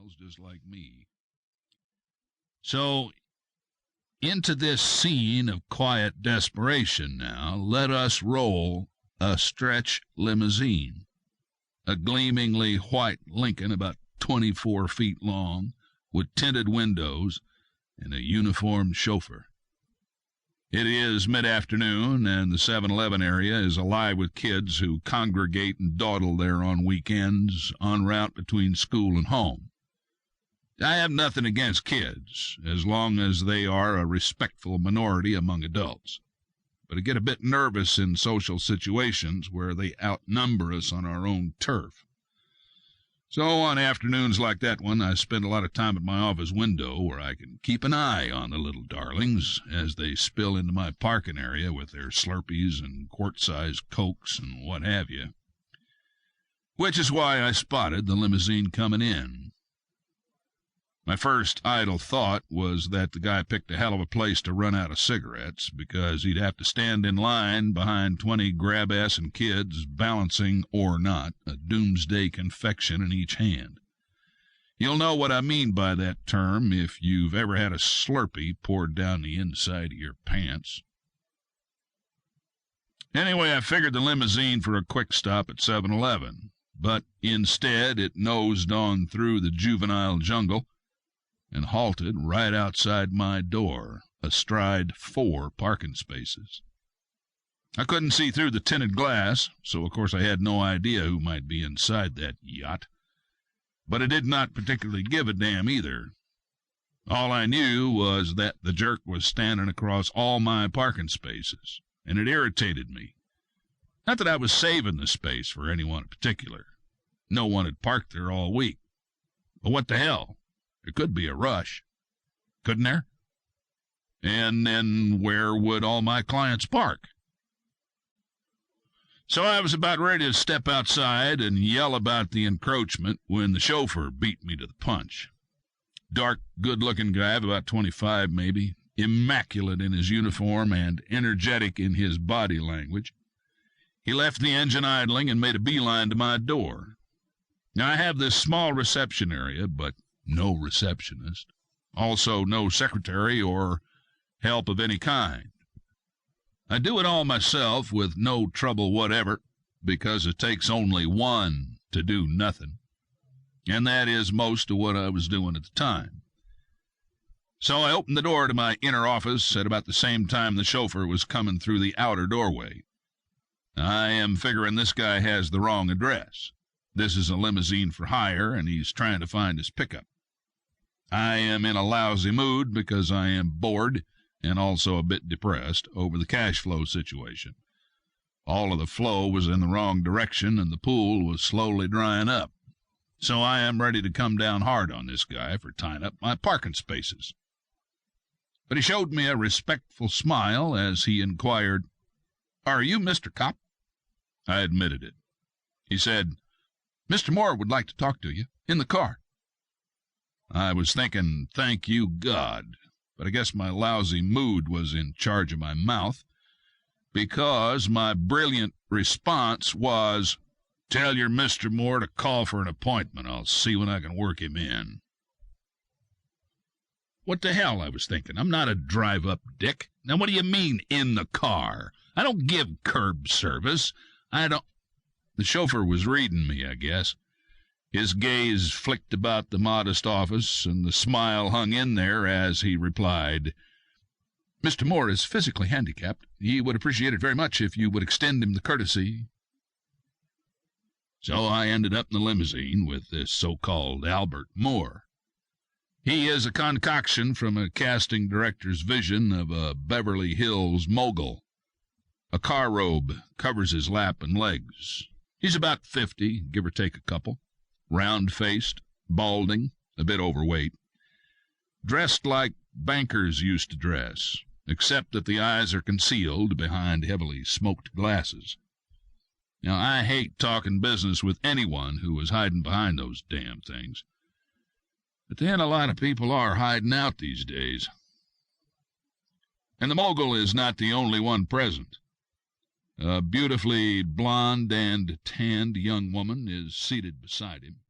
juveniles just like me. So, into this scene of quiet desperation now, let us roll a stretch limousine, a gleamingly white Lincoln about 24 feet long, with tinted windows and a uniformed chauffeur. It is mid-afternoon, and the 7-Eleven area is alive with kids who congregate and dawdle there on weekends, en route between school and home. I have nothing against kids, as long as they are a respectful minority among adults. But I get a bit nervous in social situations where they outnumber us on our own turf. So on afternoons like that one, I spend a lot of time at my office window where I can keep an eye on the little darlings as they spill into my parking area with their Slurpees and quart-sized Cokes and what have you. Which is why I spotted the limousine coming in. My first idle thought was that the guy picked a hell of a place to run out of cigarettes, because he'd have to stand in line behind 20 grab-assing kids balancing, or not, a doomsday confection in each hand. You'll know what I mean by that term if you've ever had a Slurpee poured down the inside of your pants. Anyway, I figured the limousine for a quick stop at 7-Eleven, but instead it nosed on through the juvenile jungle and halted right outside my door, astride 4 parking spaces. I couldn't see through the tinted glass, so of course I had no idea who might be inside that yacht. But I did not particularly give a damn either. All I knew was that the jerk was standing across all my parking spaces, and it irritated me. Not that I was saving the space for anyone in particular. No one had parked there all week. But what the hell? There could be a rush, couldn't there? And then where would all my clients park? So I was about ready to step outside and yell about the encroachment when the chauffeur beat me to the punch. Dark, good-looking guy of about 25 maybe, immaculate in his uniform and energetic in his body language. He left the engine idling and made a beeline to my door. Now, I have this small reception area, but no receptionist. Also no secretary or help of any kind. I do it all myself with no trouble whatever, because it takes only one to do nothing. And that is most of what I was doing at the time. So I opened the door to my inner office at about the same time the chauffeur was coming through the outer doorway. I am figuring this guy has the wrong address. This is a limousine for hire, and he's trying to find his pickup. I am in a lousy mood because I am bored and also a bit depressed over the cash flow situation. All of the flow was in the wrong direction, and the pool was slowly drying up. So I am ready to come down hard on this guy for tying up my parking spaces. But he showed me a respectful smile as he inquired, "Are you Mr. Copp?" I admitted it. He said, "Mr. Moore would like to talk to you, in the car." I was thinking, thank you, God, but I guess my lousy mood was in charge of my mouth, because my brilliant response was, "Tell your Mr. Moore to call for an appointment. I'll see when I can work him in." What the hell, I was thinking. I'm not a drive-up dick. Now, what do you mean, in the car? I don't give curb service. I don't... The chauffeur was reading me, I guess. His gaze flicked about the modest office, and the smile hung in there as he replied, "Mr. Moore is physically handicapped. He would appreciate it very much if you would extend him the courtesy." So I ended up in the limousine with this so-called Albert Moore. He is a concoction from a casting director's vision of a Beverly Hills mogul. A car robe covers his lap and legs. He's about 50, give or take a couple. Round-faced, balding, a bit overweight. Dressed like bankers used to dress, except that the eyes are concealed behind heavily smoked glasses. Now, I hate talking business with anyone who is hiding behind those damn things. But then a lot of people are hiding out these days. And the mogul is not the only one present. A beautifully blonde and tanned young woman is seated beside him.